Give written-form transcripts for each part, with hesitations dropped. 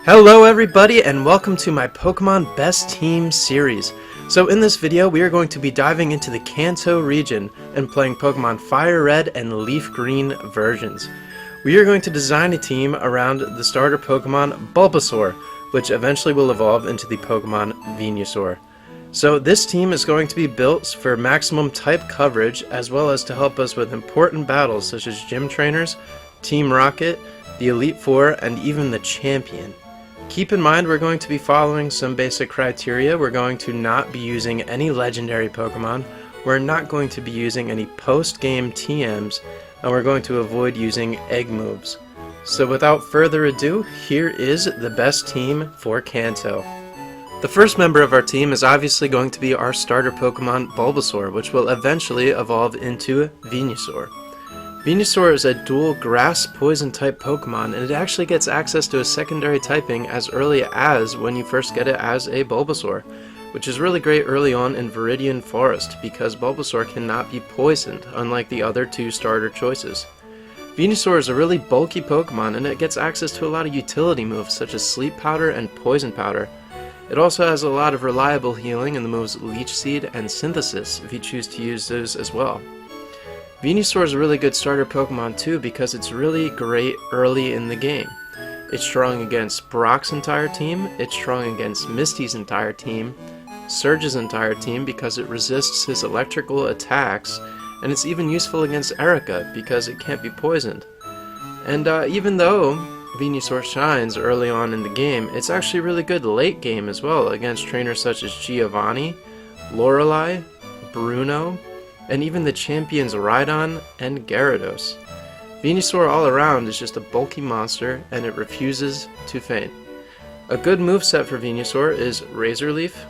Hello everybody and welcome to my Pokemon Best Team series. So in this video we are going to be diving into the Kanto region and playing Pokemon Fire Red and Leaf Green versions. We are going to design a team around the starter Pokemon Bulbasaur, which eventually will evolve into the Pokemon Venusaur. So this team is going to be built for maximum type coverage as well as to help us with important battles such as Gym Trainers, Team Rocket, the Elite Four, and even the Champion. Keep in mind we're going to be following some basic criteria. We're going to not be using any legendary Pokemon, we're not going to be using any post-game TMs, and we're going to avoid using egg moves. So without further ado, here is the best team for Kanto. The first member of our team is obviously going to be our starter Pokemon Bulbasaur, which will eventually evolve into Venusaur. Venusaur is a dual grass poison type Pokemon, and it actually gets access to a secondary typing as early as when you first get it as a Bulbasaur, which is really great early on in Viridian Forest because Bulbasaur cannot be poisoned, unlike the other two starter choices. Venusaur is a really bulky Pokemon, and it gets access to a lot of utility moves such as Sleep Powder and Poison Powder. It also has a lot of reliable healing in the moves Leech Seed and Synthesis if you choose to use those as well. Venusaur is a really good starter Pokemon too because it's really great early in the game. It's strong against Brock's entire team, it's strong against Misty's entire team, Surge's entire team because it resists his electrical attacks, and it's even useful against Erica because it can't be poisoned. And even though Venusaur shines early on in the game, it's actually really good late game as well against trainers such as Giovanni, Lorelei, Bruno, and even the champions Rhydon and Gyarados. Venusaur all around is just a bulky monster, and it refuses to faint. A good moveset for Venusaur is Razor Leaf,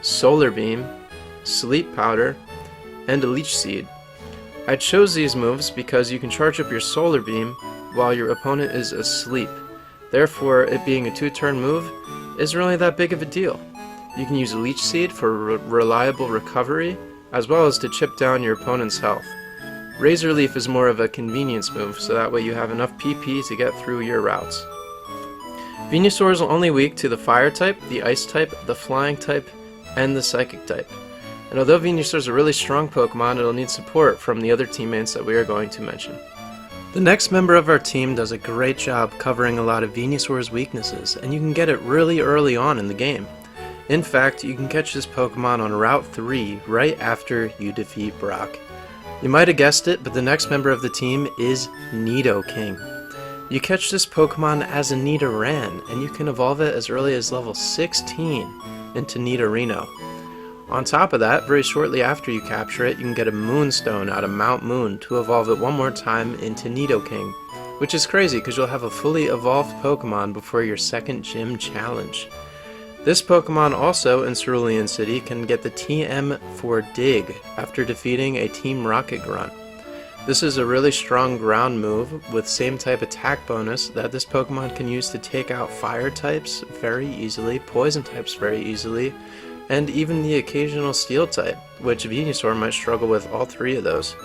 Solar Beam, Sleep Powder, and a Leech Seed. I chose these moves because you can charge up your Solar Beam while your opponent is asleep. Therefore, it being a 2-turn move isn't really that big of a deal. You can use Leech Seed for reliable recovery, as well as to chip down your opponent's health. Razor Leaf is more of a convenience move, so that way you have enough PP to get through your routes. Venusaur is only weak to the Fire type, the Ice type, the Flying type, and the Psychic type. And although Venusaur is a really strong Pokemon, it'll need support from the other teammates that we are going to mention. The next member of our team does a great job covering a lot of Venusaur's weaknesses, and you can get it really early on in the game. In fact, you can catch this Pokemon on Route 3 right after you defeat Brock. You might have guessed it, but the next member of the team is Neato King. You catch this Pokemon as a Nidoran, and you can evolve it as early as level 16 into Nidorino. On top of that, very shortly after you capture it, you can get a Moonstone out of Mount Moon to evolve it one more time into Neato King, which is crazy because you'll have a fully evolved Pokemon before your second gym challenge. This Pokemon also in Cerulean City can get the TM for Dig after defeating a Team Rocket Grunt. This is a really strong ground move with same type attack bonus that this Pokemon can use to take out fire types very easily, poison types very easily, and even the occasional steel type, which Venusaur might struggle with all three of those.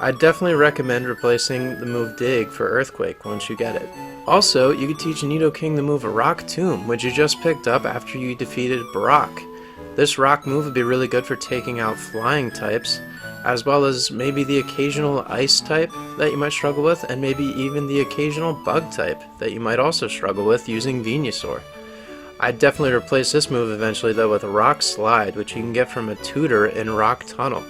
I'd definitely recommend replacing the move Dig for Earthquake once you get it. Also, you could teach Neato King the move Rock Tomb, which you just picked up after you defeated Brock. This rock move would be really good for taking out flying types, as well as maybe the occasional ice type that you might struggle with, and maybe even the occasional bug type that you might also struggle with using Venusaur. I'd definitely replace this move eventually though with Rock Slide, which you can get from a tutor in Rock Tunnel.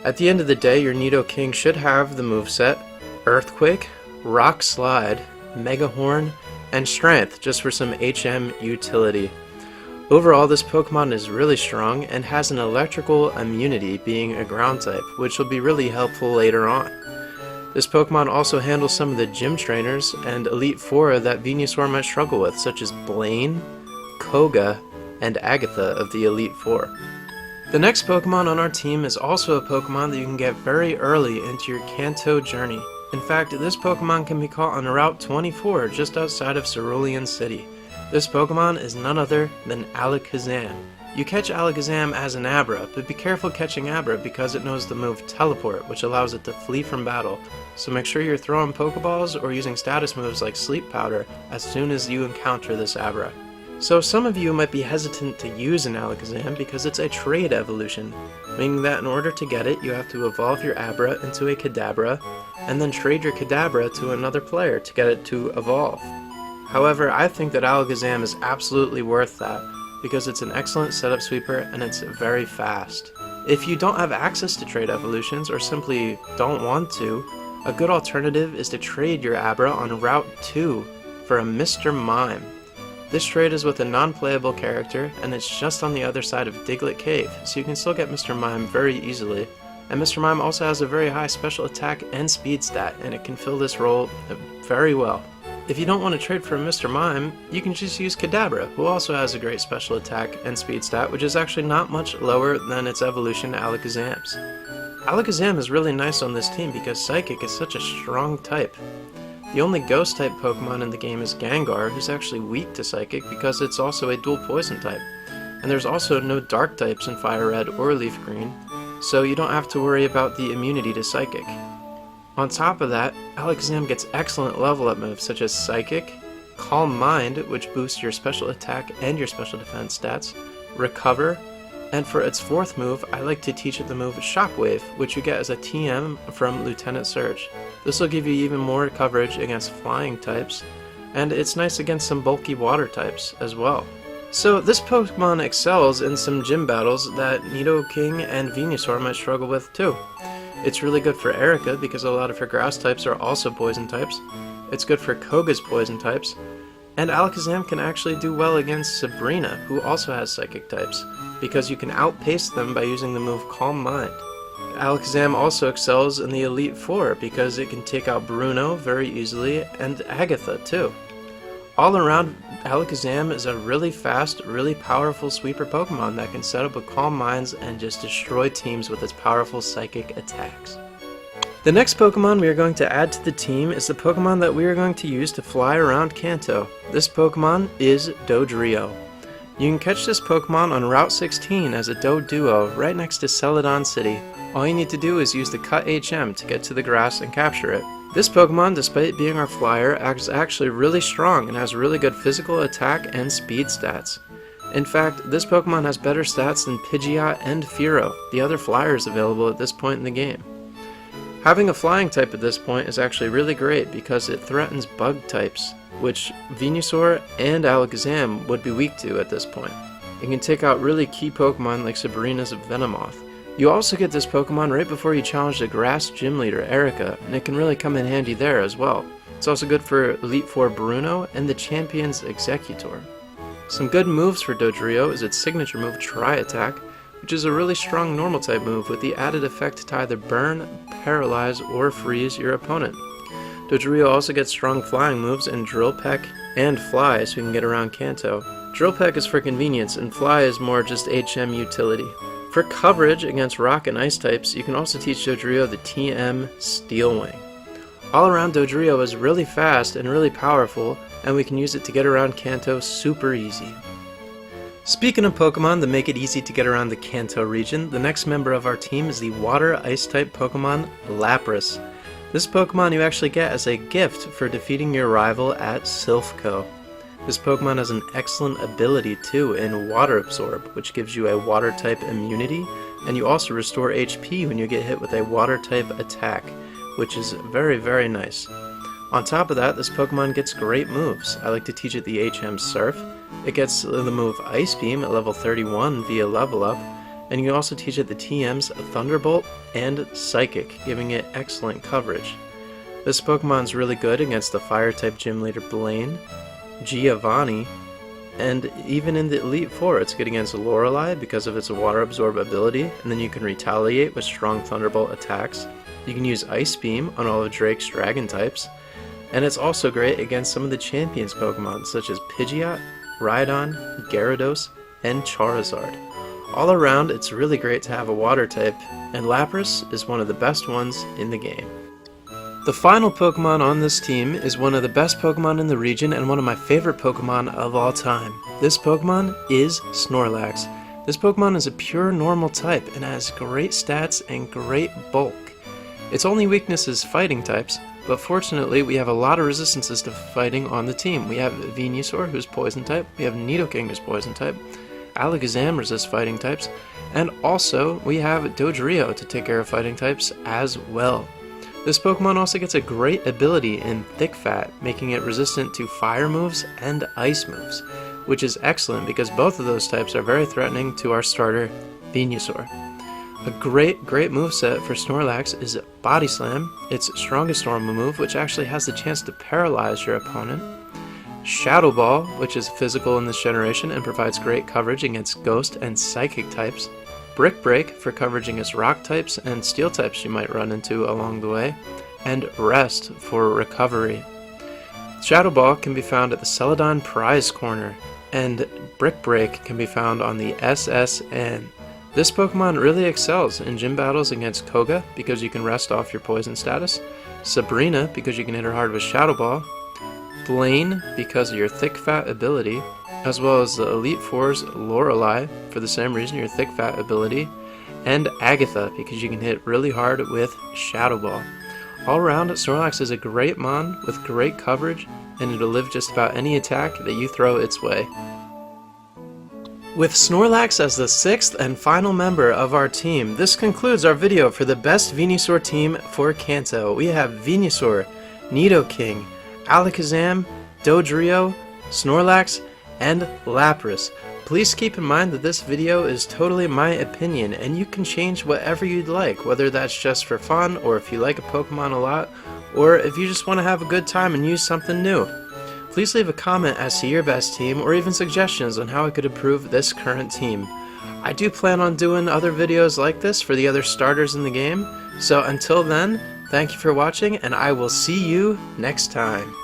At the end of the day, your Neato King should have the moveset Earthquake, Rock Slide, Mega Horn, and Strength just for some HM utility. Overall, this Pokemon is really strong and has an electrical immunity being a ground type, which will be really helpful later on. This Pokemon also handles some of the gym trainers and Elite Four that Venusaur might struggle with, such as Blaine, Koga, and Agatha of the Elite Four. The next Pokemon on our team is also a Pokemon that you can get very early into your Kanto journey. In fact, this Pokemon can be caught on Route 24 just outside of Cerulean City. This Pokemon is none other than Alakazam. You catch Alakazam as an Abra, but be careful catching Abra because it knows the move Teleport, which allows it to flee from battle, so make sure you're throwing Pokeballs or using status moves like Sleep Powder as soon as you encounter this Abra. So some of you might be hesitant to use an Alakazam because it's a trade evolution, meaning that in order to get it you have to evolve your Abra into a Kadabra, and then trade your Kadabra to another player to get it to evolve. However, I think that Alakazam is absolutely worth that, because it's an excellent setup sweeper and it's very fast. If you don't have access to trade evolutions or simply don't want to, a good alternative is to trade your Abra on Route 2 for a Mr. Mime. This trade is with a non-playable character and it's just on the other side of Diglett Cave, so you can still get Mr. Mime very easily. And Mr. Mime also has a very high special attack and speed stat, and it can fill this role very well. If you don't want to trade for Mr. Mime, you can just use Kadabra, who also has a great special attack and speed stat, which is actually not much lower than its evolution Alakazam's. Alakazam is really nice on this team because Psychic is such a strong type. The only Ghost type Pokemon in the game is Gengar, who's actually weak to Psychic because it's also a dual Poison type. And there's also no Dark types in Fire Red or Leaf Green, so you don't have to worry about the immunity to Psychic. On top of that, Alakazam gets excellent level up moves such as Psychic, Calm Mind, which boosts your special attack and your special defense stats, Recover, and for its fourth move, I like to teach it the move Shockwave, which you get as a TM from Lieutenant Surge. This will give you even more coverage against flying types, and it's nice against some bulky water types as well. So this Pokemon excels in some gym battles that Neato King and Venusaur might struggle with too. It's really good for Erica because a lot of her grass types are also poison types. It's good for Koga's poison types. And Alakazam can actually do well against Sabrina, who also has psychic types, because you can outpace them by using the move Calm Mind. Alakazam also excels in the Elite Four because it can take out Bruno very easily and Agatha too. All around, Alakazam is a really fast, really powerful sweeper Pokemon that can set up with Calm Minds and just destroy teams with its powerful psychic attacks. The next Pokemon we are going to add to the team is the Pokemon that we are going to use to fly around Kanto. This Pokemon is Dodrio. You can catch this Pokemon on Route 16 as a Doduo right next to Celadon City. All you need to do is use the Cut HM to get to the grass and capture it. This Pokemon, despite being our flyer, is actually really strong and has really good physical attack and speed stats. In fact, this Pokemon has better stats than Pidgeot and Fearow, the other flyers available at this point in the game. Having a flying type at this point is actually really great because it threatens bug types, which Venusaur and Alakazam would be weak to at this point. It can take out really key Pokemon like Sabrina's Venomoth. You also get this Pokemon right before you challenge the Grass Gym Leader, Erica, and it can really come in handy there as well. It's also good for Elite Four Bruno and the Champion's Executor. Some good moves for Dodrio is its signature move Tri-Attack, which is a really strong normal type move with the added effect to either burn, paralyze, or freeze your opponent. Dodrio also gets strong flying moves in Drill Peck and Fly so you can get around Kanto. Drill Peck is for convenience and Fly is more just HM utility. For coverage against rock and ice types, you can also teach Dodrio the TM Steel Wing. All around, Dodrio is really fast and really powerful, and we can use it to get around Kanto super easy. Speaking of Pokemon that make it easy to get around the Kanto region, the next member of our team is the Water Ice type Pokemon, Lapras. This Pokemon you actually get as a gift for defeating your rival at Silphco. This Pokemon has an excellent ability too in Water Absorb, which gives you a water type immunity, and you also restore HP when you get hit with a water type attack, which is very, very nice. On top of that, this Pokemon gets great moves. I like to teach it the HM Surf. It gets the move Ice Beam at level 31 via level up, and you can also teach it the TMs Thunderbolt and Psychic, giving it excellent coverage. This Pokemon's really good against the Fire type Gym Leader Blaine, Giovanni, and even in the Elite Four it's good against Lorelei because of its Water Absorb ability, and then you can retaliate with strong Thunderbolt attacks. You can use Ice Beam on all of Drake's Dragon types, and it's also great against some of the Champions Pokemon such as Pidgeot, Rhydon, Gyarados, and Charizard. All around, it's really great to have a water type, and Lapras is one of the best ones in the game. The final Pokemon on this team is one of the best Pokemon in the region and one of my favorite Pokemon of all time. This Pokemon is Snorlax. This Pokemon is a pure normal type and has great stats and great bulk. Its only weakness is fighting types, but fortunately we have a lot of resistances to fighting on the team. We have Venusaur, who's poison type, we have Neato King, who's poison type, Alakazam resists fighting types, and also we have Dodrio to take care of fighting types as well. This Pokemon also gets a great ability in Thick Fat, making it resistant to fire moves and ice moves, which is excellent because both of those types are very threatening to our starter, Venusaur. A great moveset for Snorlax is Body Slam, its strongest normal move, which actually has the chance to paralyze your opponent. Shadow Ball, which is physical in this generation and provides great coverage against Ghost and Psychic types. Brick Break for coverage against rock types and steel types you might run into along the way, and Rest for recovery. Shadow Ball can be found at the Celadon Prize Corner, and Brick Break can be found on the SSN. This Pokemon really excels in gym battles against Koga because you can rest off your poison status, Sabrina because you can hit her hard with Shadow Ball, Blaine because of your Thick Fat ability, as well as the Elite Four's Lorelei for the same reason, your Thick Fat ability, and Agatha because you can hit really hard with Shadow Ball. All around, Snorlax is a great mon with great coverage, and it'll live just about any attack that you throw its way. With Snorlax as the 6th and final member of our team, this concludes our video for the best Venusaur team for Kanto. We have Venusaur, Neato King, Alakazam, Dodrio, Snorlax, and Lapras. Please keep in mind that this video is totally my opinion and you can change whatever you'd like, whether that's just for fun or if you like a Pokemon a lot or if you just want to have a good time and use something new. Please leave a comment as to your best team or even suggestions on how I could improve this current team. I do plan on doing other videos like this for the other starters in the game, so until then, thank you for watching and I will see you next time.